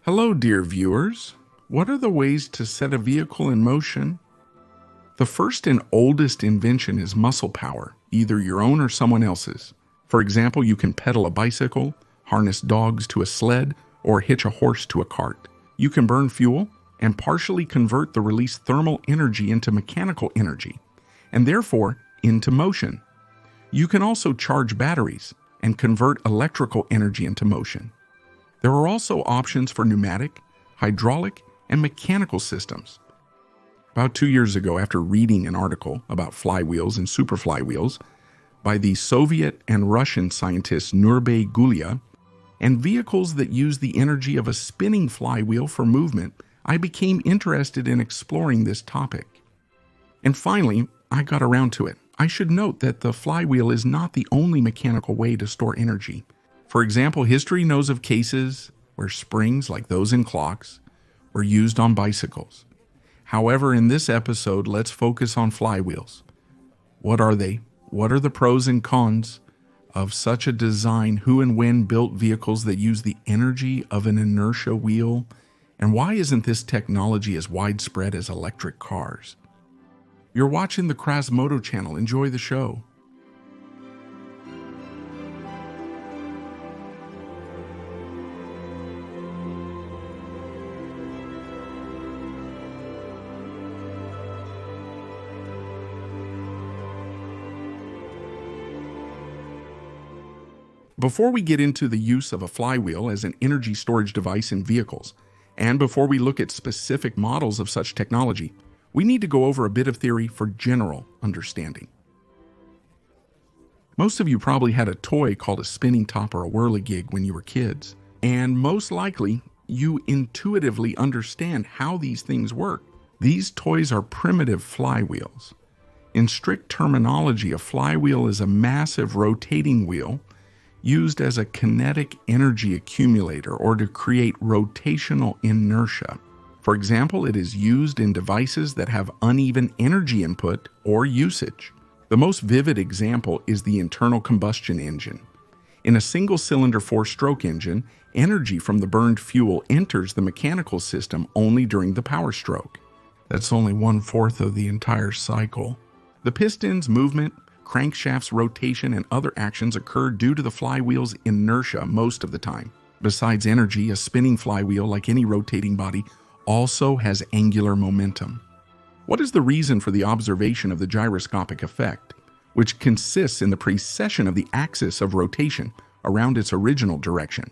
Hello, dear viewers. What are the ways to set a vehicle in motion? The first and oldest invention is muscle power, either your own or someone else's. For example, you can pedal a bicycle, harness dogs to a sled, or hitch a horse to a cart. You can burn fuel and partially convert the released thermal energy into mechanical energy, and therefore into motion. You can also charge batteries and convert electrical energy into motion. There are also options for pneumatic, hydraulic, and mechanical systems. About 2 years ago, after reading an article about flywheels and super flywheels by the Soviet and Russian scientists Nurbei, Guliya, and vehicles that use the energy of a spinning flywheel for movement, I became interested in exploring this topic. And finally, I got around to it. I should note that the flywheel is not the only mechanical way to store energy. For example, history knows of cases where springs, like those in clocks, were used on bicycles. However, in this episode, let's focus on flywheels. What are they? What are the pros and cons of such a design? Who and when built vehicles that use the energy of an inertia wheel? And why isn't this technology as widespread as electric cars? You're watching the Krasmodo channel. Enjoy the show. Before we get into the use of a flywheel as an energy storage device in vehicles, and before we look at specific models of such technology, we need to go over a bit of theory for general understanding. Most of you probably had a toy called a spinning top or a whirligig when you were kids, and most likely you intuitively understand how these things work. These toys are primitive flywheels. In strict terminology, a flywheel is a massive rotating wheel used as a kinetic energy accumulator or to create rotational inertia. For example, it is used in devices that have uneven energy input or usage. The most vivid example is the internal combustion engine. In a single-cylinder four-stroke engine, energy from the burned fuel enters the mechanical system only during the power stroke. That's only 1/4 of the entire cycle. The piston's movement, crankshaft's rotation, and other actions occur due to the flywheel's inertia most of the time. Besides energy, a spinning flywheel, like any rotating body, also has angular momentum. What is the reason for the observation of the gyroscopic effect, which consists in the precession of the axis of rotation around its original direction,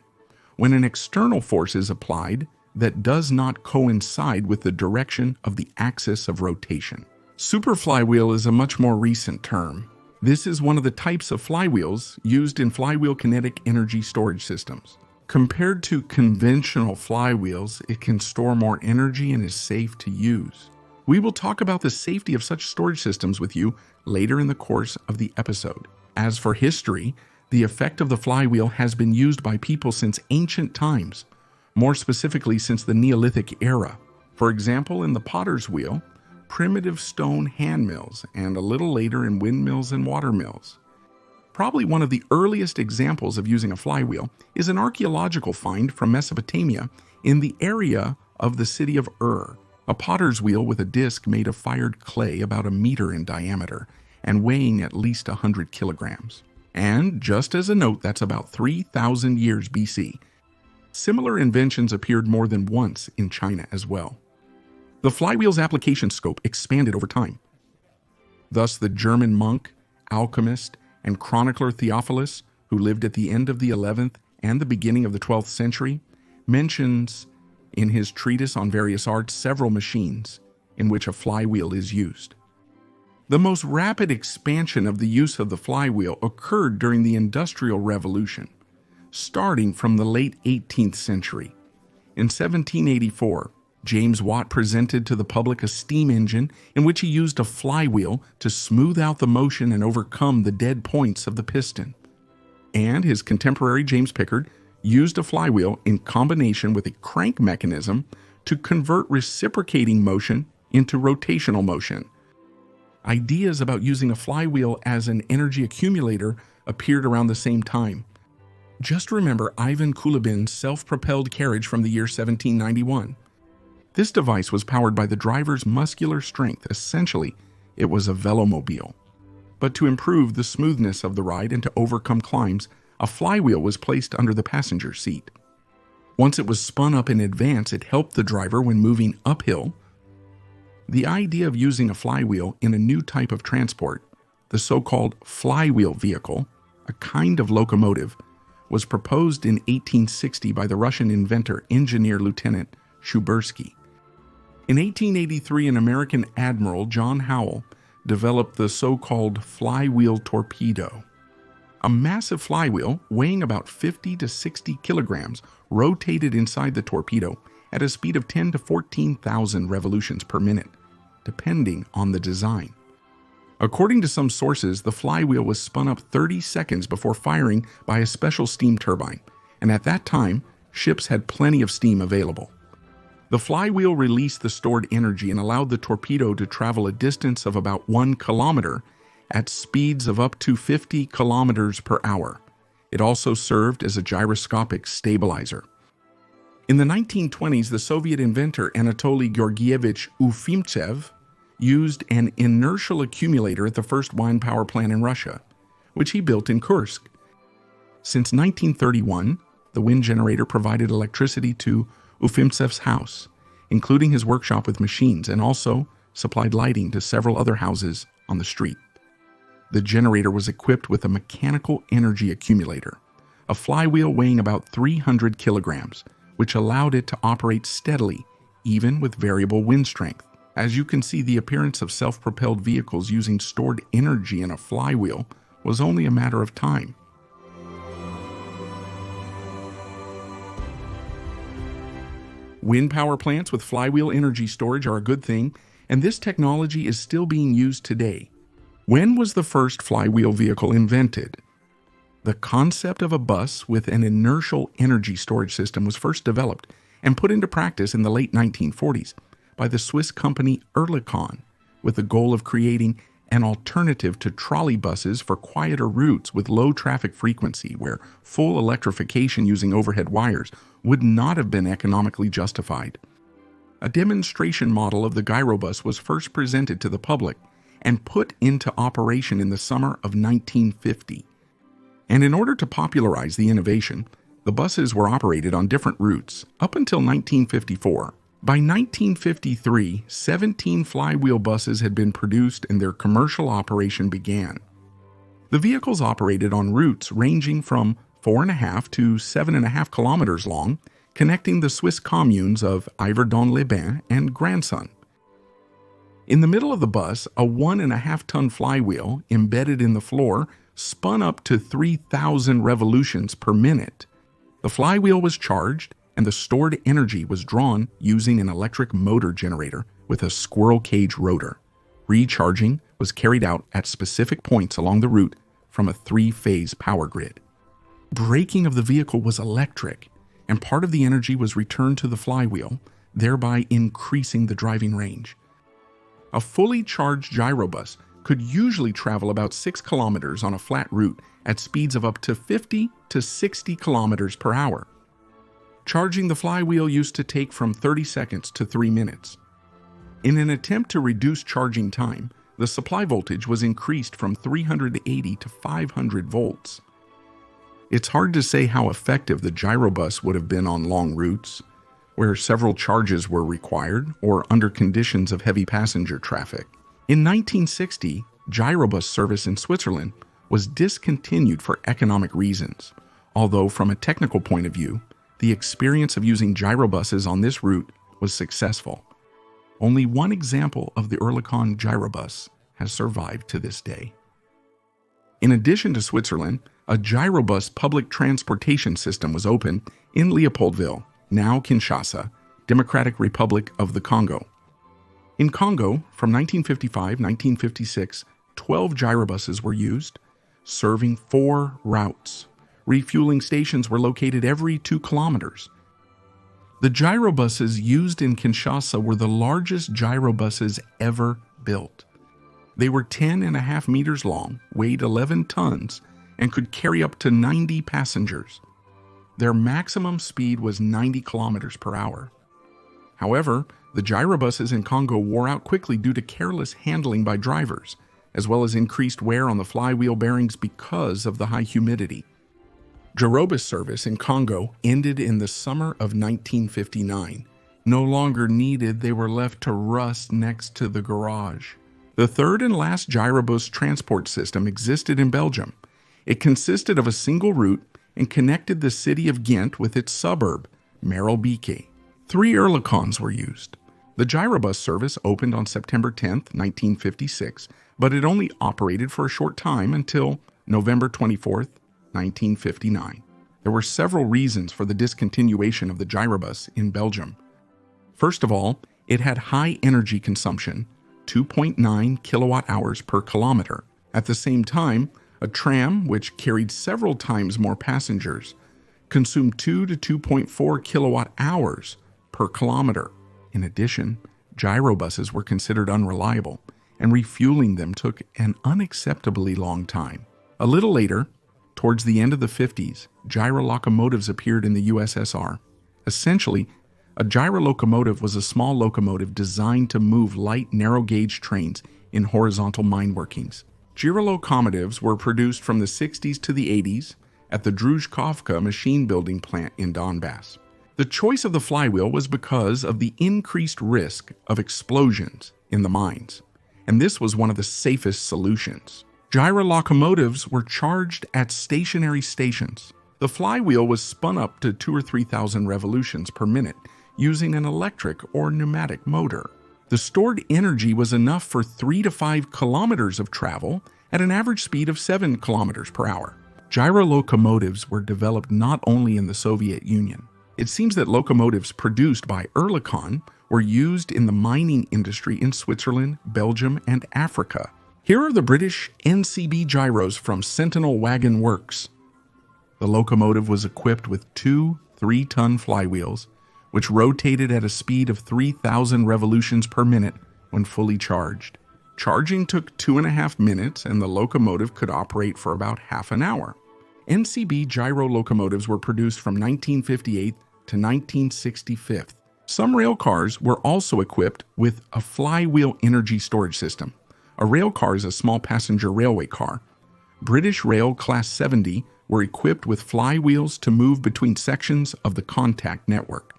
when an external force is applied that does not coincide with the direction of the axis of rotation? Super flywheel is a much more recent term. This is one of the types of flywheels used in flywheel kinetic energy storage systems. Compared to conventional flywheels, it can store more energy and is safe to use. We will talk about the safety of such storage systems with you later in the course of the episode. As for history, the effect of the flywheel has been used by people since ancient times, more specifically since the Neolithic era. For example, in the potter's wheel, primitive stone hand mills, and a little later in windmills and water mills. Probably one of the earliest examples of using a flywheel is an archaeological find from Mesopotamia in the area of the city of a potter's wheel with a disc made of fired clay about 1 meter in diameter and weighing at least 100 kilograms. And just as a note, that's about 3,000 years BC. Similar inventions appeared more than once in China as well. The flywheel's application scope expanded over time. Thus, the German monk, alchemist, and chronicler Theophilus, who lived at the end of the 11th and the beginning of the 12th century, mentions in his treatise on various arts several machines in which a flywheel is used. The most rapid expansion of the use of the flywheel occurred during the Industrial Revolution, starting from the late 18th century. In 1784, James Watt presented to the public a steam engine in which he used a flywheel to smooth out the motion and overcome the dead points of the piston. And his contemporary James Pickard used a flywheel in combination with a crank mechanism to convert reciprocating motion into rotational motion. Ideas about using a flywheel as an energy accumulator appeared around the same time. Just remember Ivan Kulibin's self-propelled carriage from the year 1791. This device was powered by the driver's muscular strength. Essentially, it was a velomobile. But to improve the smoothness of the ride and to overcome climbs, a flywheel was placed under the passenger seat. Once it was spun up in advance, it helped the driver when moving uphill. The idea of using a flywheel in a new type of transport, the so-called flywheel vehicle, a kind of locomotive, was proposed in 1860 by the Russian inventor, engineer Lieutenant Shubersky. In 1883, an American admiral, John Howell, developed the so-called flywheel torpedo. A massive flywheel weighing about 50 to 60 kilograms rotated inside the torpedo at a speed of 10 to 14,000 revolutions per minute, depending on the design. According to some sources, the flywheel was spun up 30 seconds before firing by a special steam turbine, and at that time, ships had plenty of steam available. The flywheel released the stored energy and allowed the torpedo to travel a distance of about 1 kilometer at speeds of up to 50 kilometers per hour. It also served as a gyroscopic stabilizer. In the 1920s, the Soviet inventor Anatoly Georgievich Ufimtsev used an inertial accumulator at the first wind power plant in Russia, which he built in Kursk. Since 1931, the wind generator provided electricity to Ufimtsev's house, including his workshop with machines, and also supplied lighting to several other houses on the street. The generator was equipped with a mechanical energy accumulator, a flywheel weighing about 300 kilograms, which allowed it to operate steadily, even with variable wind strength. As you can see, the appearance of self-propelled vehicles using stored energy in a flywheel was only a matter of time. Wind power plants with flywheel energy storage are a good thing, and this technology is still being used today. When was the first flywheel vehicle invented? The concept of a bus with an inertial energy storage system was first developed and put into practice in the late 1940s by the Swiss company Oerlikon, with the goal of creating an alternative to trolley buses for quieter routes with low traffic frequency, where full electrification using overhead wires would not have been economically justified. A demonstration model of the Gyrobus was first presented to the public and put into operation in the summer of 1950. And in order to popularize the innovation, the buses were operated on different routes up until 1954. By 1953, 17 flywheel buses had been produced and their commercial operation began. The vehicles operated on routes ranging from 4.5 to 7.5 kilometers long, connecting the Swiss communes of Yverdon-les-Bains and Grandson. In the middle of the bus, a 1.5-ton flywheel embedded in the floor spun up to 3,000 revolutions per minute. The flywheel was charged, and the stored energy was drawn using an electric motor generator with a squirrel cage rotor. Recharging was carried out at specific points along the route from a 3-phase power grid. Braking of the vehicle was electric, and part of the energy was returned to the flywheel, thereby increasing the driving range. A fully charged Gyrobus could usually travel about 6 kilometers on a flat route at speeds of up to 50 to 60 kilometers per hour. Charging the flywheel used to take from 30 seconds to 3 minutes. In an attempt to reduce charging time, the supply voltage was increased from 380 to 500 volts. It's hard to say how effective the Gyrobus would have been on long routes, where several charges were required or under conditions of heavy passenger traffic. In 1960, Gyrobus service in Switzerland was discontinued for economic reasons, although from a technical point of view, the experience of using Gyrobuses on this route was successful. Only one example of the Oerlikon Gyrobus has survived to this day. In addition to Switzerland, a Gyrobus public transportation system was opened in Leopoldville, now Kinshasa, Democratic Republic of the Congo. In Congo, from 1955-1956, 12 Gyrobuses were used, serving 4 routes. Refueling stations were located every 2 kilometers. The Gyrobuses used in Kinshasa were the largest Gyrobuses ever built. They were 10.5 meters long, weighed 11 tons, and could carry up to 90 passengers. Their maximum speed was 90 kilometers per hour. However, the gyrobuses in Congo wore out quickly due to careless handling by drivers, as well as increased wear on the flywheel bearings because of the high humidity. Gyrobus service in Congo ended in the summer of 1959. No longer needed, they were left to rust next to the garage. The third and last Gyrobus transport system existed in Belgium. It consisted of a single route and connected the city of Ghent with its suburb, Merelbeke. 3 Oerlikons were used. The Gyrobus service opened on September 10, 1956, but it only operated for a short time until November 24, 1959. There were several reasons for the discontinuation of the Gyrobus in Belgium. First of all, it had high energy consumption, 2.9 kilowatt hours per kilometer. At the same time, a tram, which carried several times more passengers, consumed 2 to 2.4 kilowatt hours per kilometer. In addition, gyrobuses were considered unreliable, and refueling them took an unacceptably long time. A little later, towards the end of the 50s, Gyrolocomotives appeared in the USSR. Essentially, a gyrolocomotive was a small locomotive designed to move light, narrow-gauge trains in horizontal mine workings. Gyrolocomotives were produced from the 60s to the 80s at the Druzhkovka machine building plant in Donbass. The choice of the flywheel was because of the increased risk of explosions in the mines, and this was one of the safest solutions. Gyrolocomotives were charged at stationary stations. The flywheel was spun up to 2,000 or 3,000 revolutions per minute using an electric or pneumatic motor. The stored energy was enough for 3 to 5 kilometers of travel at an average speed of 7 kilometers per hour. Gyrolocomotives were developed not only in the Soviet Union. It seems that locomotives produced by Oerlikon were used in the mining industry in Switzerland, Belgium, and Africa. Here are the British NCB gyros from Sentinel Wagon Works. The locomotive was equipped with 2 3-ton flywheels, which rotated at a speed of 3,000 revolutions per minute when fully charged. Charging took 2.5 minutes, and the locomotive could operate for about half an hour. NCB gyro locomotives were produced from 1958 to 1965. Some rail cars were also equipped with a flywheel energy storage system. A rail car is a small passenger railway car. British Rail Class 70 were equipped with flywheels to move between sections of the contact network.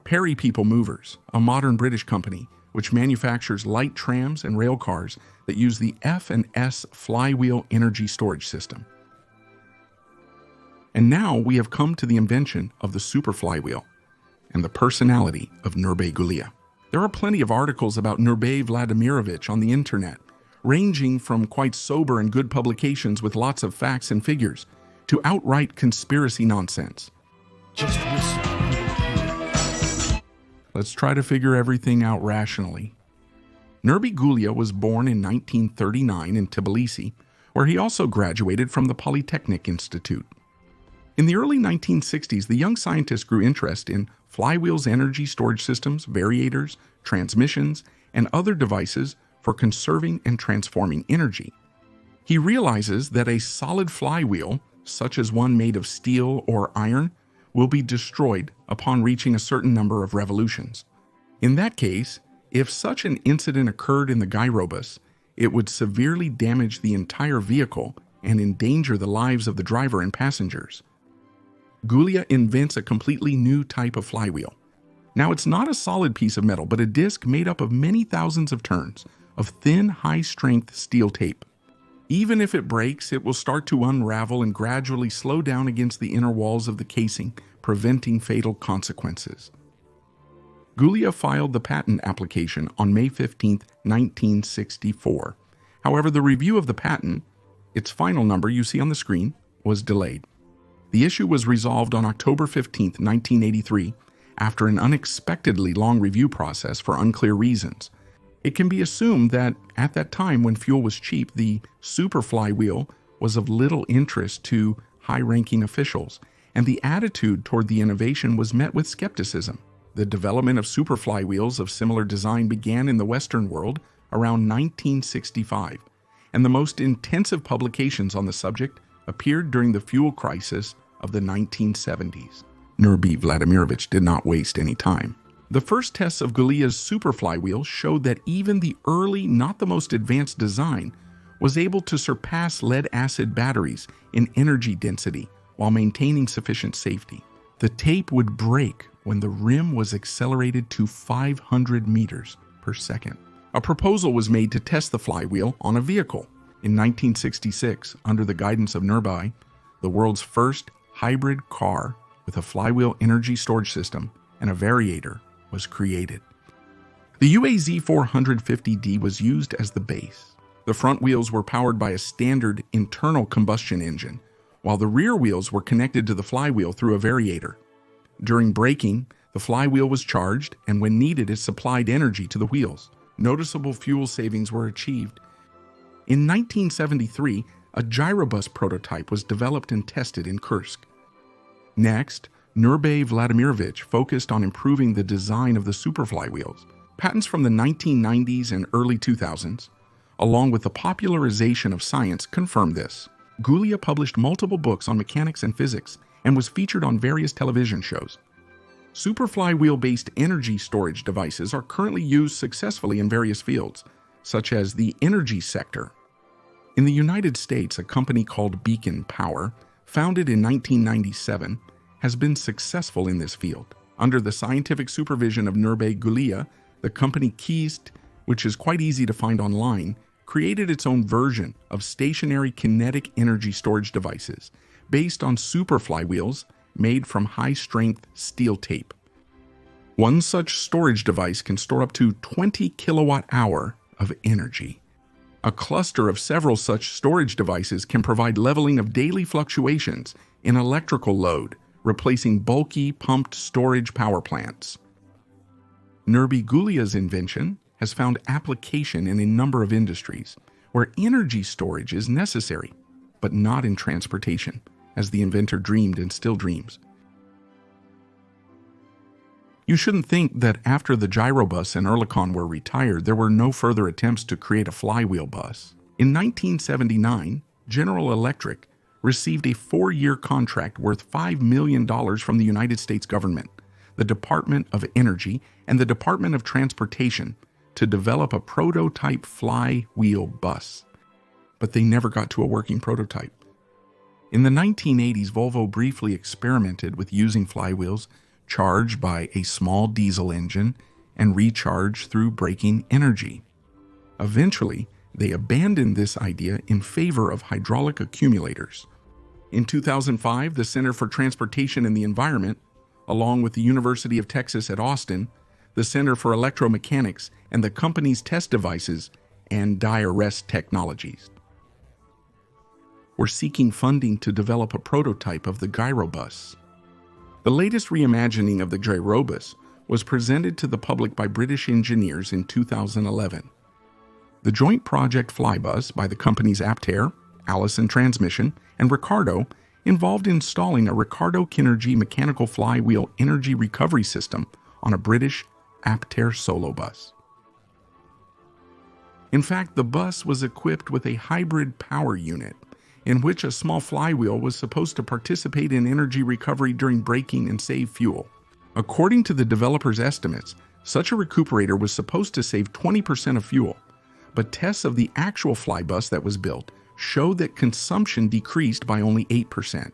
Perry People Movers, a modern British company which manufactures light trams and rail cars that use the F&S flywheel energy storage system. And now we have come to the invention of the super flywheel and the personality of Nurbei Guliya. There are plenty of articles about Nurbei Vladimirovich on the internet, ranging from quite sober and good publications with lots of facts and figures to outright conspiracy nonsense. Just whisper. Let's try to figure everything out rationally. Nurbei Guliya was born in 1939 in Tbilisi, where he also graduated from the Polytechnic Institute. In the early 1960s, the young scientist grew interest in flywheels, energy storage systems, variators, transmissions, and other devices for conserving and transforming energy. He realizes that a solid flywheel, such as one made of steel or iron, will be destroyed upon reaching a certain number of revolutions. In that case, if such an incident occurred in the Gyrobus, it would severely damage the entire vehicle and endanger the lives of the driver and passengers. Guliya invents a completely new type of flywheel. Now, it's not a solid piece of metal, but a disc made up of many thousands of turns of thin, high-strength steel tape. Even if it breaks, it will start to unravel and gradually slow down against the inner walls of the casing, preventing fatal consequences. Guliya filed the patent application on May 15, 1964. However, the review of the patent, its final number you see on the screen, was delayed. The issue was resolved on October 15, 1983, after an unexpectedly long review process for unclear reasons. It can be assumed that at that time, when fuel was cheap, the super flywheel was of little interest to high-ranking officials, and the attitude toward the innovation was met with skepticism. The development of super flywheels of similar design began in the Western world around 1965, and the most intensive publications on the subject appeared during the fuel crisis of the 1970s. Nurbei Vladimirovich did not waste any time. The first tests of Guliya's super flywheel showed that even the early, not the most advanced design was able to surpass lead-acid batteries in energy density while maintaining sufficient safety. The tape would break when the rim was accelerated to 500 meters per second. A proposal was made to test the flywheel on a vehicle. In 1966, under the guidance of Nurbei, the world's first hybrid car with a flywheel energy storage system and a variator was created. The UAZ 450D was used as the base. The front wheels were powered by a standard internal combustion engine, while the rear wheels were connected to the flywheel through a variator. During braking, the flywheel was charged, and when needed, it supplied energy to the wheels. Noticeable fuel savings were achieved. In 1973, a Gyrobus prototype was developed and tested in Kursk. Next, Nurbei Vladimirovich focused on improving the design of the super flywheels. Patents from the 1990s and early 2000s, along with the popularization of science, confirmed this. Guliya published multiple books on mechanics and physics and was featured on various television shows. Super flywheel-based energy storage devices are currently used successfully in various fields, such as the energy sector. In the United States, a company called Beacon Power, founded in 1997, has been successful in this field. Under the scientific supervision of Nurbei Guliya, the company Keist, which is quite easy to find online, created its own version of stationary kinetic energy storage devices based on super flywheels made from high-strength steel tape. One such storage device can store up to 20 kilowatt-hour of energy. A cluster of several such storage devices can provide leveling of daily fluctuations in electrical load, replacing bulky pumped storage power plants. Nurbei Guliya's invention has found application in a number of industries where energy storage is necessary, but not in transportation, as the inventor dreamed and still dreams. You shouldn't think that after the Gyrobus and Oerlikon were retired, there were no further attempts to create a flywheel bus. In 1979, General Electric received a 4-year contract worth $5 million from the United States government, the Department of Energy, and the Department of Transportation to develop a prototype flywheel bus. But they never got to a working prototype. In the 1980s, Volvo briefly experimented with using flywheels charged by a small diesel engine and recharged through braking energy. Eventually, they abandoned this idea in favor of hydraulic accumulators. In 2005, the Center for Transportation and the Environment, along with the University of Texas at Austin, the Center for Electromechanics, and the company's test devices and DRS technologies, were seeking funding to develop a prototype of the Gyrobus. The latest reimagining of the Gyrobus was presented to the public by British engineers in 2011. The joint project Flybus by the companies Aptare, Allison Transmission, and Ricardo involved installing a Ricardo Kinergy mechanical flywheel energy recovery system on a British Aptare Solo bus. In fact, the bus was equipped with a hybrid power unit in which a small flywheel was supposed to participate in energy recovery during braking and save fuel. According to the developers' estimates, such a recuperator was supposed to save 20% of fuel, but tests of the actual flybus that was built showed that consumption decreased by only 8%.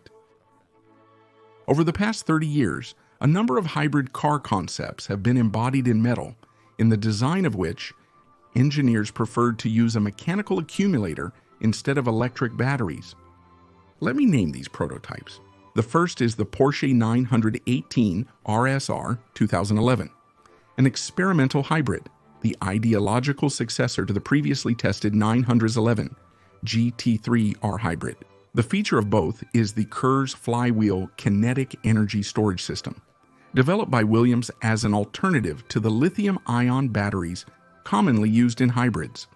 Over the past 30 years, a number of hybrid car concepts have been embodied in metal, in the design of which engineers preferred to use a mechanical accumulator instead of electric batteries. Let me name these prototypes. The first is the Porsche 918 RSR 2011, an experimental hybrid, the ideological successor to the previously tested 911 GT3R hybrid. The feature of both is the KERS flywheel kinetic energy storage system, developed by Williams as an alternative to the lithium-ion batteries commonly used in hybrids.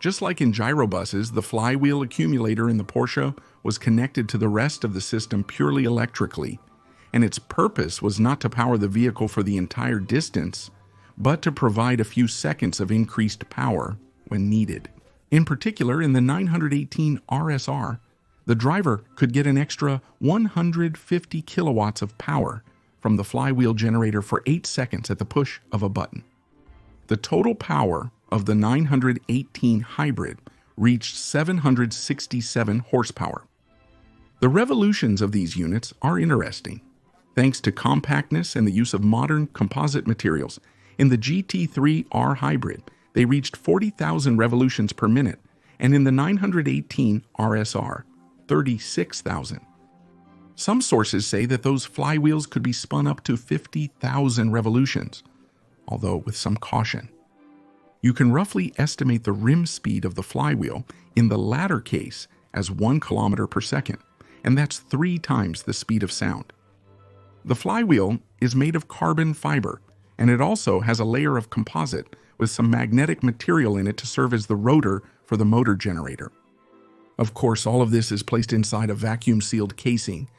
Just like in gyrobuses, the flywheel accumulator in the Porsche was connected to the rest of the system purely electrically, and its purpose was not to power the vehicle for the entire distance, but to provide a few seconds of increased power when needed. In particular, in the 918 RSR, The driver could get an extra 150 kilowatts of power from the flywheel generator for 8 seconds at the push of a button. The total power of the 918 hybrid reached 767 horsepower. The revolutions of these units are interesting. Thanks to compactness and the use of modern composite materials, in the GT3R hybrid, they reached 40,000 revolutions per minute, and in the 918 RSR, 36,000. Some sources say that those flywheels could be spun up to 50,000 revolutions, although with some caution. You can roughly estimate the rim speed of the flywheel in the latter case as 1 kilometer per second, and that's 3 times the speed of sound. The flywheel is made of carbon fiber, and it also has a layer of composite with some magnetic material in it to serve as the rotor for the motor generator. Of course, all of this is placed inside a vacuum-sealed casing.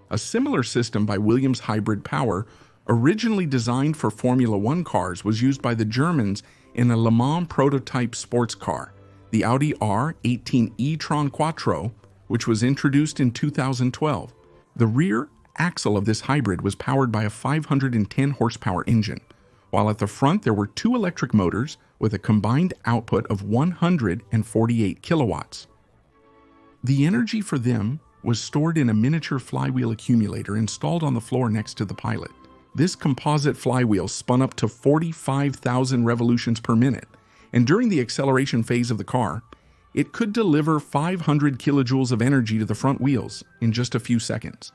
A similar system by Williams Hybrid Power, originally designed for Formula One cars, was used by the Germans in a Le Mans prototype sports car, the Audi R18 e-tron Quattro, which was introduced in 2012. The rear axle of this hybrid was powered by a 510 horsepower engine, while at the front there were 2 electric motors with a combined output of 148 kilowatts. The energy for them was stored in a miniature flywheel accumulator installed on the floor next to the pilot. This composite flywheel spun up to 45,000 revolutions per minute, and during the acceleration phase of the car, it could deliver 500 kilojoules of energy to the front wheels in just a few seconds.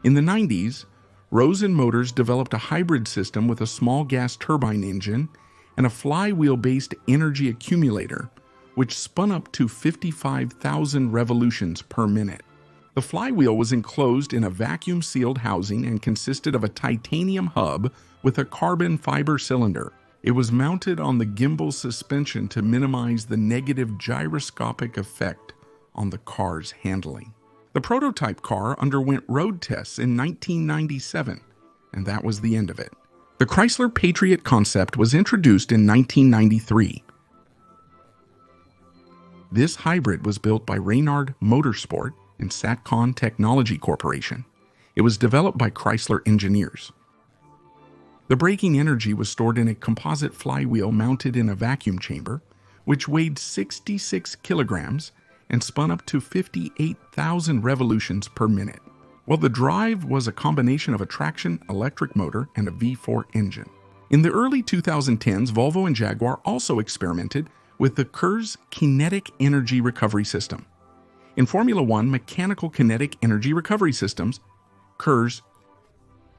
In the 90s, Rosen Motors developed a hybrid system with a small gas turbine engine and a flywheel-based energy accumulator, which spun up to 55,000 revolutions per minute. The flywheel was enclosed in a vacuum-sealed housing and consisted of a titanium hub with a carbon fiber cylinder. It was mounted on the gimbal suspension to minimize the negative gyroscopic effect on the car's handling. The prototype car underwent road tests in 1997, and that was the end of it. The Chrysler Patriot concept was introduced in 1993. This hybrid was built by Reynard Motorsport and Satcon Technology Corporation. It was developed by Chrysler engineers. The braking energy was stored in a composite flywheel mounted in a vacuum chamber, which weighed 66 kilograms and spun up to 58,000 revolutions per minute. Well, the drive was a combination of a traction electric motor and a V4 engine. In the early 2010s, Volvo and Jaguar also experimented with the KERS kinetic energy recovery system. In Formula One, mechanical kinetic energy recovery systems, KERS,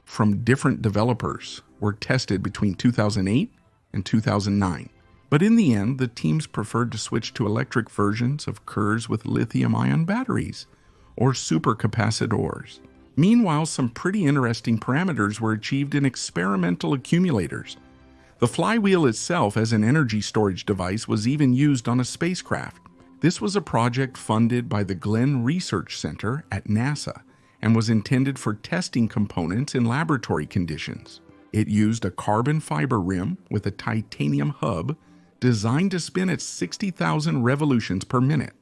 from different developers were tested between 2008 and 2009. But in the end, the teams preferred to switch to electric versions of KERS with lithium-ion batteries or supercapacitors. Meanwhile, some pretty interesting parameters were achieved in experimental accumulators. The flywheel itself as an energy storage device was even used on a spacecraft. This was a project funded by the Glenn Research Center at NASA and was intended for testing components in laboratory conditions. It used a carbon fiber rim with a titanium hub designed to spin at 60,000 revolutions per minute.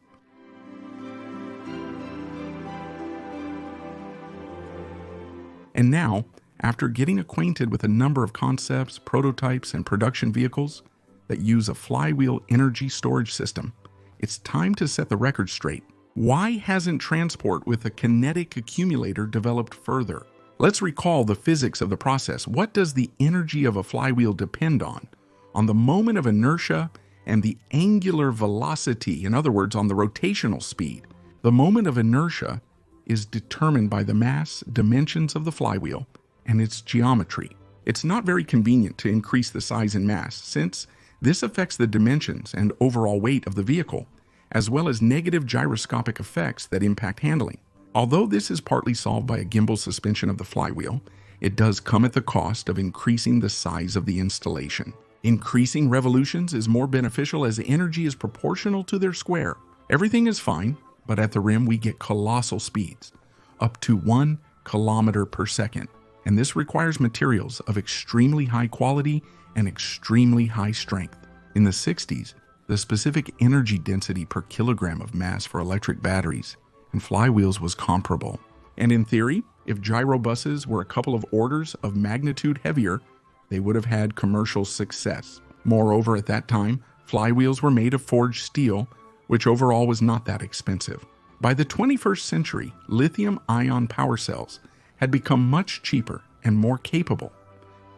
And now, after getting acquainted with a number of concepts, prototypes, and production vehicles that use a flywheel energy storage system, it's time to set the record straight. Why hasn't transport with a kinetic accumulator developed further? Let's recall the physics of the process. What does the energy of a flywheel depend on? On the moment of inertia and the angular velocity, in other words, on the rotational speed. The moment of inertia is determined by the mass, dimensions of the flywheel, and its geometry. It's not very convenient to increase the size and mass, since this affects the dimensions and overall weight of the vehicle, as well as negative gyroscopic effects that impact handling. Although this is partly solved by a gimbal suspension of the flywheel, it does come at the cost of increasing the size of the installation. Increasing revolutions is more beneficial as energy is proportional to their square. Everything is fine, but at the rim we get colossal speeds, up to 1 kilometer per second. And this requires materials of extremely high quality and extremely high strength. In the 60s, the specific energy density per kilogram of mass for electric batteries and Flywheels was comparable. And in theory, if gyrobuses were a couple of orders of magnitude heavier, they would have had commercial success. Moreover, at that time, flywheels were made of forged steel, which overall was not that expensive. By the 21st century, lithium-ion power cells had become much cheaper and more capable.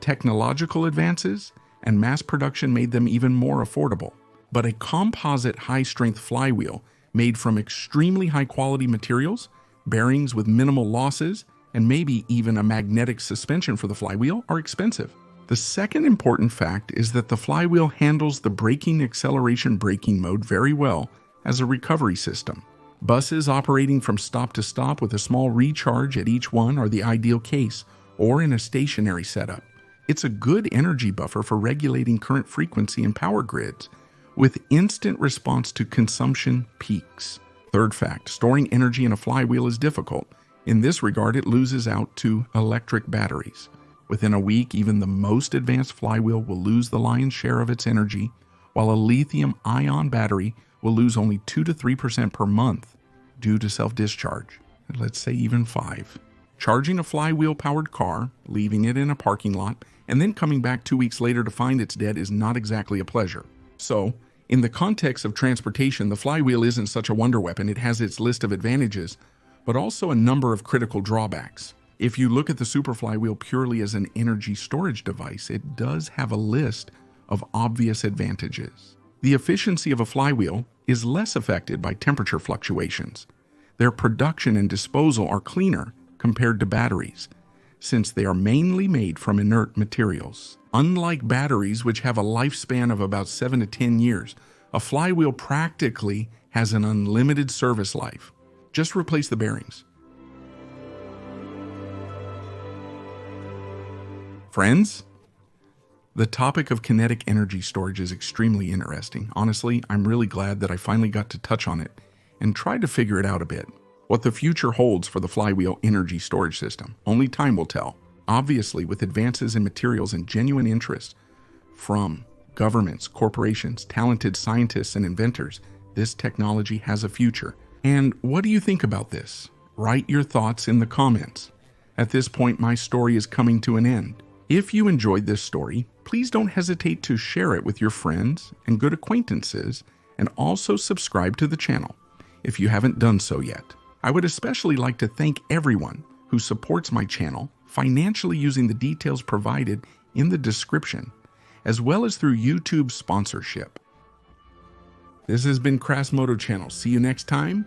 Technological advances and mass production made them even more affordable. But a composite high-strength flywheel made from extremely high-quality materials, bearings with minimal losses, and maybe even a magnetic suspension for the flywheel are expensive. The second important fact is that the flywheel handles the braking-acceleration-braking mode very well as a recovery system. Buses operating from stop to stop with a small recharge at each one are the ideal case, or in a stationary setup. It's a good energy buffer for regulating current frequency in power grids, with instant response to consumption peaks. Third fact, storing energy in a flywheel is difficult. In this regard, it loses out to electric batteries. Within a week, even the most advanced flywheel will lose the lion's share of its energy, while a lithium-ion battery will lose only 2 to 3% per month due to self-discharge. Let's say even 5. Charging a flywheel-powered car, leaving it in a parking lot, and then coming back 2 weeks later to find it's dead is not exactly a pleasure. So, in the context of transportation, the flywheel isn't such a wonder weapon. It has its list of advantages, but also a number of critical drawbacks. If you look at the super flywheel purely as an energy storage device, it does have a list of obvious advantages. The efficiency of a flywheel is less affected by temperature fluctuations. Their production and disposal are cleaner compared to batteries, since they are mainly made from inert materials. Unlike batteries, which have a lifespan of about 7 to 10 years, a flywheel practically has an unlimited service life. Just replace the bearings. Friends, the topic of kinetic energy storage is extremely interesting. Honestly, I'm really glad that I finally got to touch on it and tried to figure it out a bit. What the future holds for the flywheel energy storage system, only time will tell. Obviously, with advances in materials and genuine interest from governments, corporations, talented scientists, and inventors, this technology has a future. And what do you think about this? Write your thoughts in the comments. At this point, my story is coming to an end. If you enjoyed this story, please don't hesitate to share it with your friends and good acquaintances, and also subscribe to the channel if you haven't done so yet. I would especially like to thank everyone who supports my channel financially using the details provided in the description, as well as through YouTube sponsorship. This has been Crass Moto Channel. See you next time.